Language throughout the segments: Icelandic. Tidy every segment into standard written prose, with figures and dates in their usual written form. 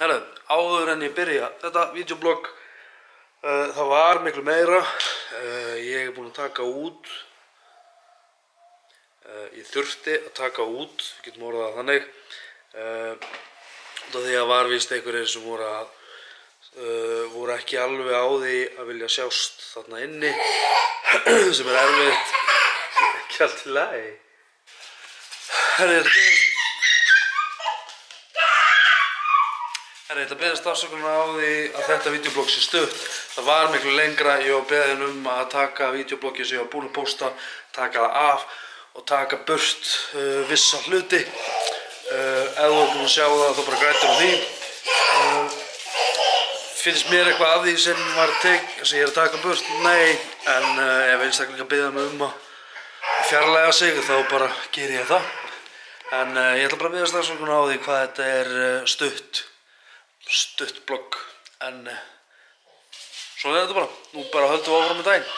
Herðu, áður en ég byrja þetta vídeoblogg, það var miklu meira. Ég er búinn að taka út. Ég þurfti að taka út, við getum orðað það þannig. Út af því að var víst einhverjir sem voru ekki alveg á því að vilja sjást þarna inni, sem erfitt. Ekki allt í lagi. Herðu, ég ætla að beðast afsökunar á því að þetta vídeoblogg sé stutt. Það var miklu lengra, ég var beðinn að taka vídeobloggið sem ég var búinn að pósta, taka það af og taka burt vissa hluti. Ef þú er búinn að sjá það, þá bara grætur á því. Finnst mér eitthvað af því sem ég er að taka burt? Nei, en ef einstaklingar biðja mig að fjarlæga sig, þá bara geri ég það. En ég ætla bara að beðast afsökunar á því hvað þetta er stutt blogg, en svona er þetta bara. Nú bara höldum við áfram með daginn.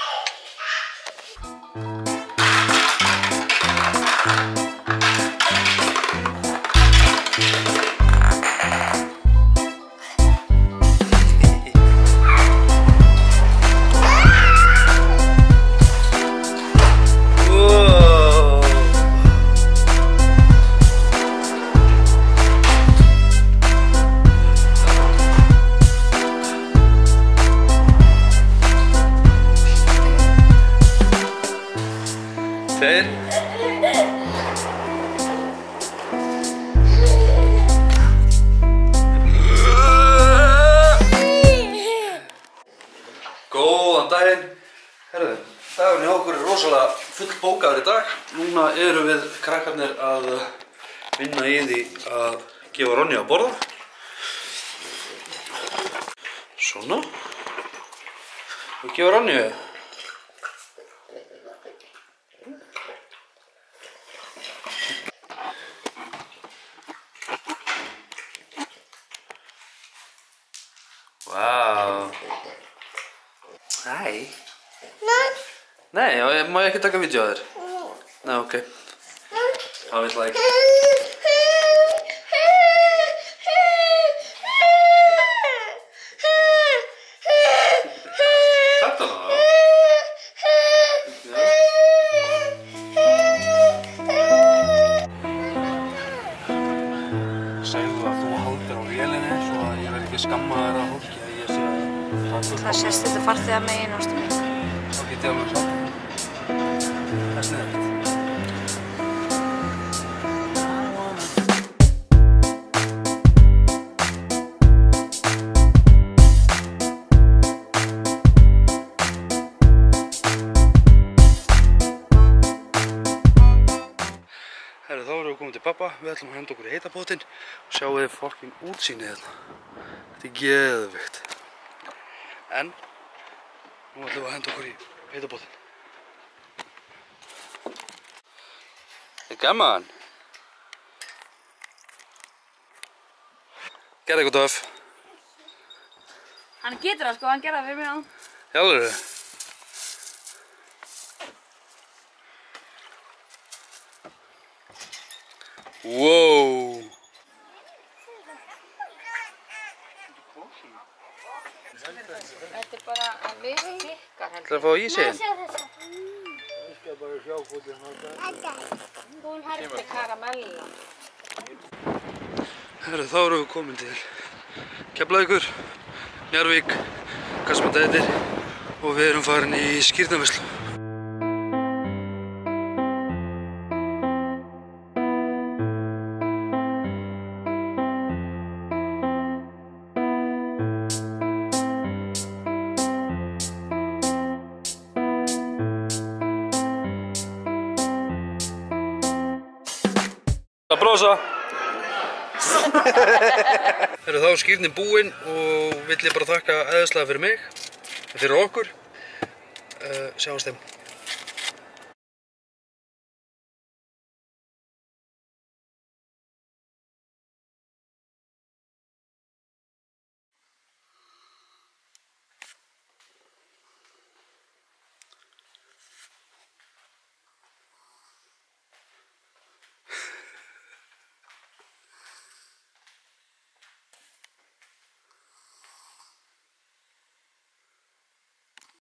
Góðan daginn. Herðu, dagurinn hjá okkur er rosalega fullbókaður í dag. Núna erum við krakkarnir að vinna í því að gefa Ronju að borða. Svona. Og gefa Ronju. Vá. Nei. Nei, má ég ekki taka vídeo á þér? Nei, ok. How is like? Takk það ná. Segðu að þú haldir á vélinni svo að ég verð ekki skammaður af fólki að ég sé að það sést þetta farþega megin ástu mín. Þá get ég alveg sagt. Það er sniðugt. Herru, þá erum við komin til pappa. Við ætlum að henda okkur í heita potinn og sjáum við fucking útsýnið hérna. Þetta er geðveikt. En nú ætlum við að henda okkur í heita potinn. Það er gaman. Gerðu eitthvað töff. Hann getur það sko, hann gerði það fyrir mig á. Í alvöru? Wow. Þetta er bara að við stikkar heldur. Það er að fá í sig. Ég skal bara sjá hvort hún herti karamella. Herru, þá erum við komin til Keflavíkur, Njarðvík, hvað sem þetta heitir, og við erum farin í skírnarveislu. Að brosa. Herru, þá er skírnin búinn og vill ég bara þakka æðislega fyrir mig, fyrir okkur. Sjáumst þeim.